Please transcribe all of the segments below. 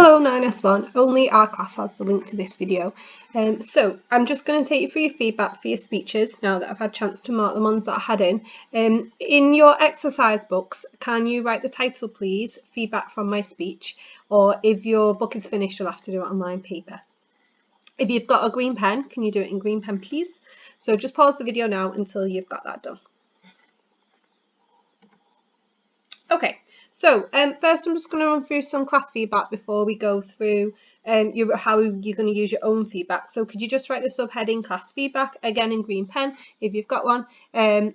Hello 9S1, only our class has the link to this video. So I'm just going to take you through your feedback for your speeches now that I've had a chance to mark the ones that I had in. In your exercise books, can you write the title please, feedback from my speech, or if your book is finished you'll have to do it on line paper. If you've got a green pen, can you do it in green pen please? So just pause the video now until you've got that done. Okay. So first I'm just going to run through some class feedback before we go through how you're going to use your own feedback. So could you just write the subheading class feedback again in green pen if you've got one, and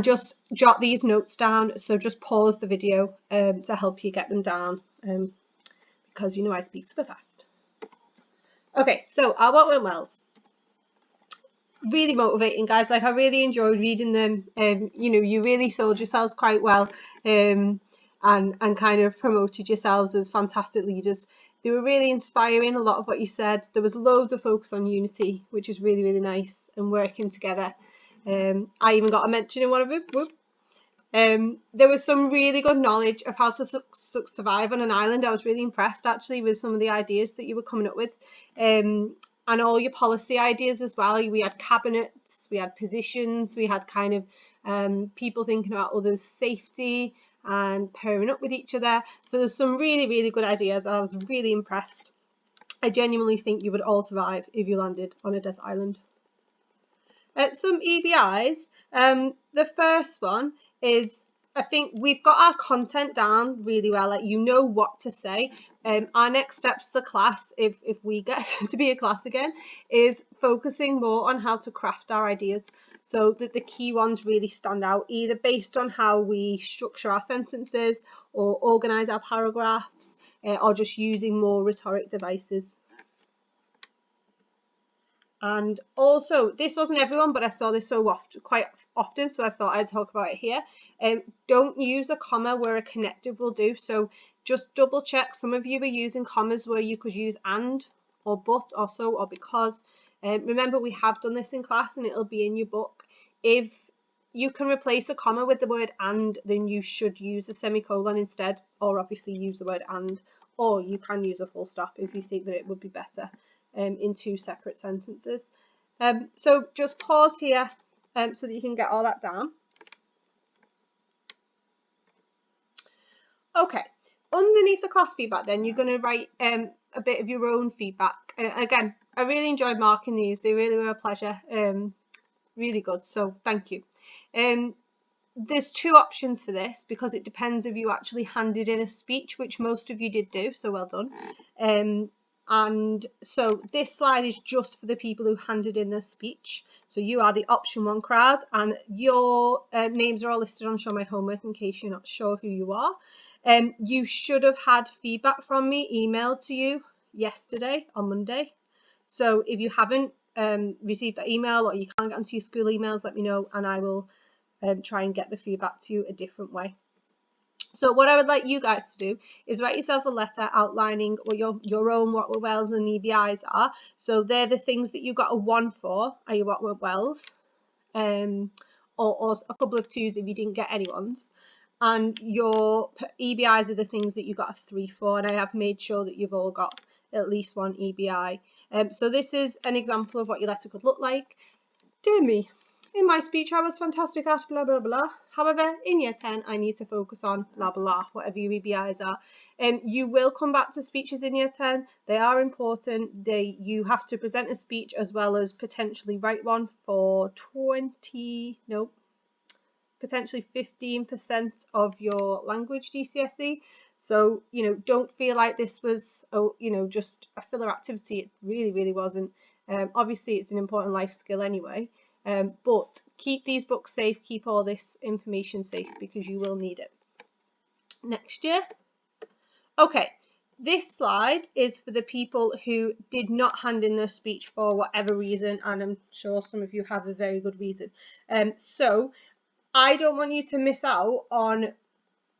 just jot these notes down. So just pause the video to help you get them down because you know I speak super fast. Okay, so our What Went Wells. Really motivating, guys. Like I really enjoyed reading them. You know, you really sold yourselves quite well. And kind of promoted yourselves as fantastic leaders. They were really inspiring, a lot of what you said. There was loads of focus on unity, which is really, really nice, and working together. I even got a mention in one of them. There was some really good knowledge of how to survive on an island. I was really impressed actually with some of the ideas that you were coming up with, and all your policy ideas as well. We had cabinets, we had positions, we had kind of people thinking about others' safety and pairing up with each other. So there's some really, really good ideas. I was really impressed. I genuinely think you would all survive if you landed on a desert island. Some EBIs. The first one is, I think we've got our content down really well, like you know what to say. Our next steps to class, if we get to be a class again, is focusing more on how to craft our ideas so that the key ones really stand out, either based on how we structure our sentences or organise our paragraphs, or just using more rhetoric devices. And also, this wasn't everyone, but I saw this quite often, so I thought I'd talk about it here. Don't use a comma where a connective will do. So just double check. Some of you are using commas where you could use and or but or so or because. Remember, we have done this in class and it'll be in your book. If you can replace a comma with the word and, then you should use a semicolon instead, or obviously use the word and, or you can use a full stop if you think that it would be better in two separate sentences. So just pause here so that you can get all that down. Okay, underneath the class feedback then you're going to write a bit of your own feedback. Again, I really enjoyed marking these. They really were a pleasure. Really good, so thank you. There's two options for this because it depends if you actually handed in a speech, which most of you did do, so well done. And so this slide is just for the people who handed in their speech. So you are the option 1 crowd, and your names are all listed on Show My Homework in case you're not sure who you are. You should have had feedback from me emailed to you yesterday on Monday. So if you haven't received that email or you can't get onto your school emails, let me know and I will try and get the feedback to you a different way. So what I would like you guys to do is write yourself a letter outlining what your own What Went Wells and EBIs are. So they're the things that you got a 1 for, are your What Went Wells, or a couple of 2s if you didn't get any ones. And your EBIs are the things that you got a 3 for, and I have made sure that you've all got at least 1 EBI. So this is an example of what your letter could look like. Dear me. In my speech, I was fantastic at blah, blah, blah. However, in year 10, I need to focus on blah, blah, whatever your EBIs are. You will come back to speeches in year 10. They are important. You have to present a speech as well as potentially write one for potentially 15% of your language GCSE. So, you know, don't feel like this was, just a filler activity. It really, really wasn't. Obviously, it's an important life skill anyway. But keep these books safe, keep all this information safe because you will need it next year. Okay, this slide is for the people who did not hand in their speech for whatever reason, and I'm sure some of you have a very good reason. So I don't want you to miss out on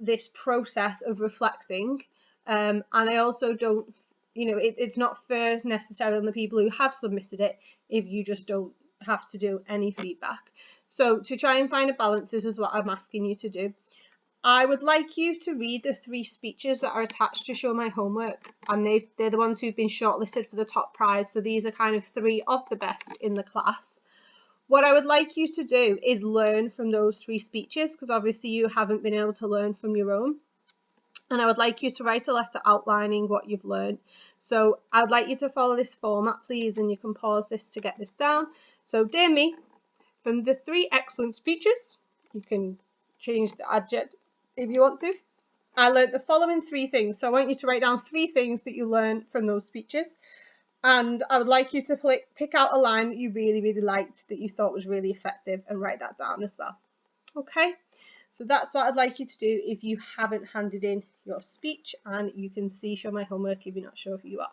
this process of reflecting, and I also don't, it's not fair necessarily on the people who have submitted it if you just don't have to do any feedback. So to try and find a balance, this is what I'm asking you to do. I would like you to read the 3 speeches that are attached to Show My Homework, and they're the ones who've been shortlisted for the top prize, so these are kind of 3 of the best in the class. What I would like you to do is learn from those 3 speeches, because obviously you haven't been able to learn from your own. And I would like you to write a letter outlining what you've learned. So I'd like you to follow this format, please, and you can pause this to get this down. So, dear me, from the 3 excellent speeches, you can change the adjective if you want to. I learned the following 3 things. So I want you to write down 3 things that you learned from those speeches. And I would like you to pick out a line that you really, really liked, that you thought was really effective, and write that down as well. Okay, so that's what I'd like you to do if you haven't handed in your speech, and you can see Show My Homework if you're not sure who you are.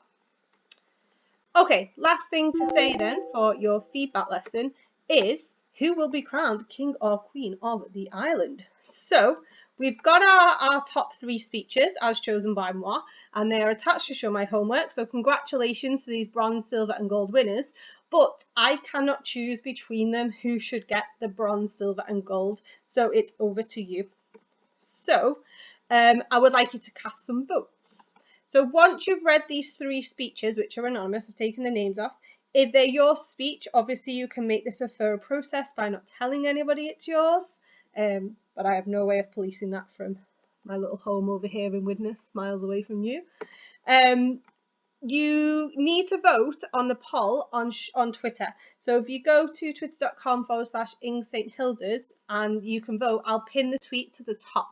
Okay, last thing to say then for your feedback lesson is who will be crowned king or queen of the island. So we've got our top 3 speeches as chosen by moi, and they are attached to Show My Homework. So congratulations to these bronze, silver and gold winners, but I cannot choose between them who should get the bronze, silver and gold. So it's over to you. So I would like you to cast some votes. So once you've read these 3 speeches, which are anonymous, I've taken the names off. If they're your speech, obviously you can make this a thorough process by not telling anybody it's yours. But I have no way of policing that from my little home over here in Widnes, miles away from you. You need to vote on the poll on Twitter. So if you go to twitter.com/IngSt.Hilders and you can vote, I'll pin the tweet to the top.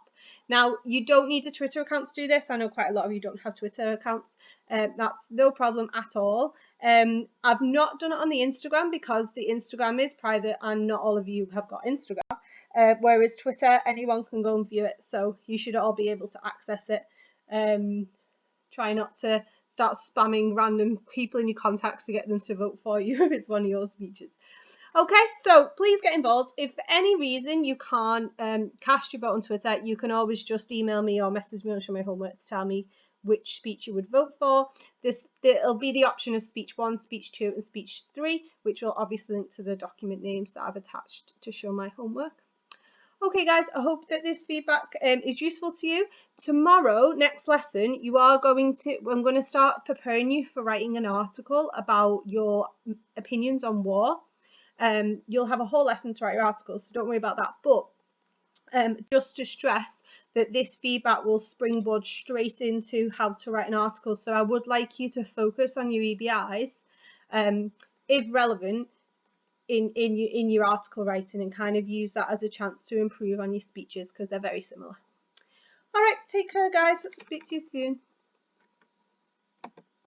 Now, you don't need a Twitter account to do this. I know quite a lot of you don't have Twitter accounts. That's no problem at all. I've not done it on the Instagram because the Instagram is private and not all of you have got Instagram. Whereas Twitter, anyone can go and view it. So you should all be able to access it. Try not to start spamming random people in your contacts to get them to vote for you if it's one of your speeches. Okay, so please get involved. If for any reason you can't cast your vote on Twitter, you can always just email me or message me on Show My Homework to tell me which speech you would vote for. It'll be the option of speech 1, speech 2 and speech 3, which will obviously link to the document names that I've attached to Show My Homework. Okay guys, I hope that this feedback is useful to you. Tomorrow, next lesson, I'm going to start preparing you for writing an article about your opinions on war. You'll have a whole lesson to write your article, so don't worry about that. But just to stress that this feedback will springboard straight into how to write an article. So I would like you to focus on your EBIs, if relevant, in your article writing, and kind of use that as a chance to improve on your speeches because they're very similar. All right, take care guys, speak to you soon.